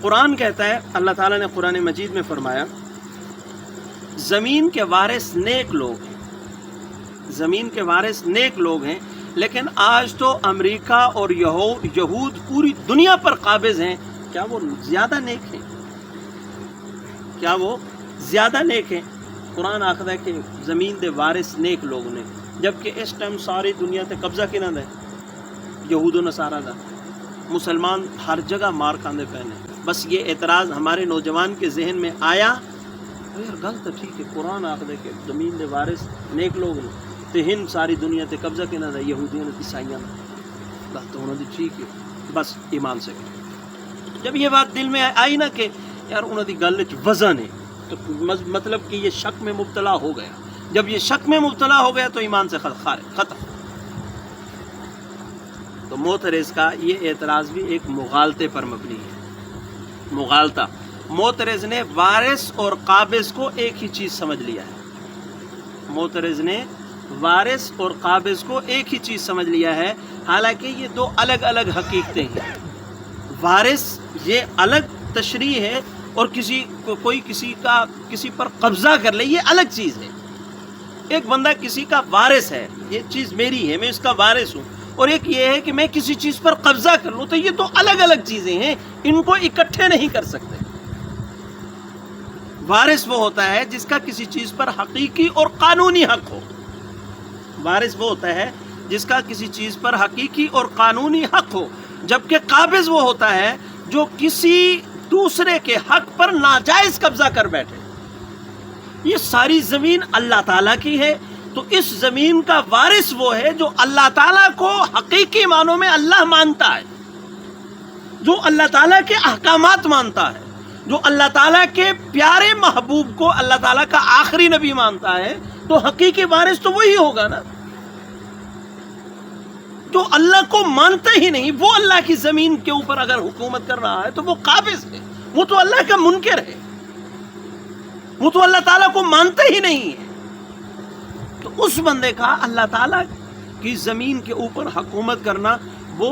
قرآن کہتا ہے، اللہ تعالیٰ نے قرآن مجید میں فرمایا زمین کے وارث نیک لوگ ہیں، زمین کے وارث نیک لوگ ہیں، لیکن آج تو امریکہ اور یہود پوری دنیا پر قابض ہیں، کیا وہ زیادہ نیک ہیں؟ کیا وہ زیادہ نیک ہیں؟ قرآن آخر ہے کہ زمین دے وارث نیک لوگ نے، جبکہ اس ٹائم ساری دنیا تے قبضہ کنا دے یہود و نصارہ دا، مسلمان ہر جگہ مار کھاندے پہنے۔ بس یہ اعتراض ہمارے نوجوان کے ذہن میں آیا، یار گل تو ٹھیک ہے، قرآن آخر ہے کہ زمین دے وارث نیک لوگ نے، تے ہند ساری دنیا تے قبضہ کنا دا یہودیاں عیسائیاں نے، گل تو انہوں نے ٹھیک ہے، بس ایمان سے۔ جب یہ بات دل میں آئی نا کہ یار انہوں دی گل وچ وزن ہے، تو مطلب کہ یہ شک میں مبتلا ہو گیا۔ جب یہ شک میں مبتلا ہو گیا تو ایمان سے ختم۔ تو معترض کا یہ اعتراض بھی ایک مغالطے پر مبنی ہے، مغالطہ۔ معترض نے وارث اور قابض کو ایک ہی چیز سمجھ لیا ہے، معترض نے وارث اور قابض کو ایک ہی چیز سمجھ لیا ہے، حالانکہ یہ دو الگ الگ حقیقتیں ہیں۔ وارث یہ الگ تشریح ہے، اور کوئی کسی پر قبضہ کر لے یہ الگ چیز ہے۔ ایک بندہ کسی کا وارث ہے، یہ چیز میری ہے، میں اس کا وارث ہوں، اور ایک یہ ہے کہ میں کسی چیز پر قبضہ کر لوں، تو یہ دو الگ الگ چیزیں ہیں، ان کو اکٹھے نہیں کر سکتے۔ وارث وہ ہوتا ہے جس کا کسی چیز پر حقیقی اور قانونی حق ہو، وارث وہ ہوتا ہے جس کا کسی چیز پر حقیقی اور قانونی حق ہو، جبکہ قابض وہ ہوتا ہے جو کسی دوسرے کے حق پر ناجائز قبضہ کر بیٹھے۔ یہ ساری زمین اللہ تعالیٰ کی ہے، تو اس زمین کا وارث وہ ہے جو اللہ تعالیٰ کو حقیقی معنوں میں اللہ مانتا ہے، جو اللہ تعالیٰ کے احکامات مانتا ہے، جو اللہ تعالیٰ کے پیارے محبوب کو اللہ تعالیٰ کا آخری نبی مانتا ہے، تو حقیقی وارث تو وہی ہوگا نا۔ جو اللہ کو مانتے ہی نہیں، وہ اللہ کی زمین کے اوپر اگر حکومت کر رہا ہے تو وہ قابض ہے، وہ تو اللہ کا منکر ہے، وہ تو اللہ تعالیٰ کو مانتے ہی نہیں ہے۔ تو اس بندے کا اللہ تعالیٰ کی زمین کے اوپر حکومت کرنا وہ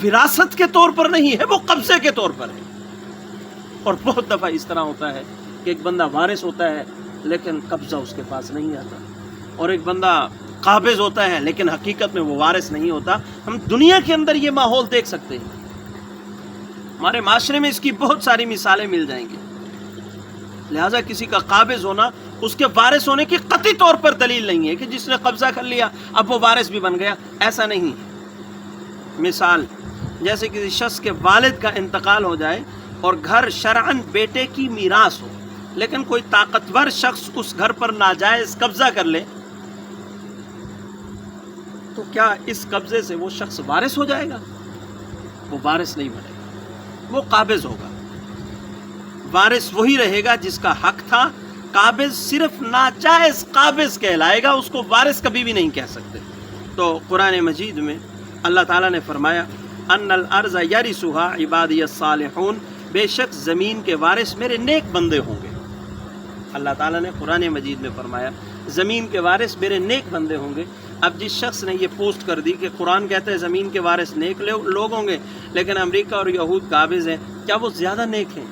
وراثت کے طور پر نہیں ہے، وہ قبضے کے طور پر ہے۔ اور بہت دفعہ اس طرح ہوتا ہے کہ ایک بندہ وارث ہوتا ہے لیکن قبضہ اس کے پاس نہیں آتا، اور ایک بندہ قابض ہوتا ہے لیکن حقیقت میں وہ وارث نہیں ہوتا۔ ہم دنیا کے اندر یہ ماحول دیکھ سکتے ہیں، ہمارے معاشرے میں اس کی بہت ساری مثالیں مل جائیں گی۔ لہٰذا کسی کا قابض ہونا اس کے وارث ہونے کی قطعی طور پر دلیل نہیں ہے کہ جس نے قبضہ کر لیا اب وہ وارث بھی بن گیا، ایسا نہیں ہے۔ مثال، جیسے کسی شخص کے والد کا انتقال ہو جائے اور گھر شرعاً بیٹے کی میراث ہو، لیکن کوئی طاقتور شخص اس گھر پر ناجائز قبضہ کر لے، تو کیا اس قبضے سے وہ شخص وارث ہو جائے گا؟ وہ وارث نہیں بنے گا، وہ قابض ہوگا۔ وارث وہی رہے گا جس کا حق تھا، قابض صرف ناجائز قابض کہلائے گا، اس کو وارث کبھی بھی نہیں کہہ سکتے۔ تو قرآن مجید میں اللہ تعالیٰ نے فرمایا ان الارض یرثها عبادی الصالحون، بے شک زمین کے وارث میرے نیک بندے ہوں گے۔ اللہ تعالیٰ نے قرآن مجید میں فرمایا زمین کے وارث میرے نیک بندے ہوں گے۔ اب جس شخص نے یہ پوسٹ کر دی کہ قرآن کہتا ہے زمین کے وارث نیک لوگ ہوں گے لیکن امریکہ اور یہود قابض ہیں، کیا وہ زیادہ نیک ہیں؟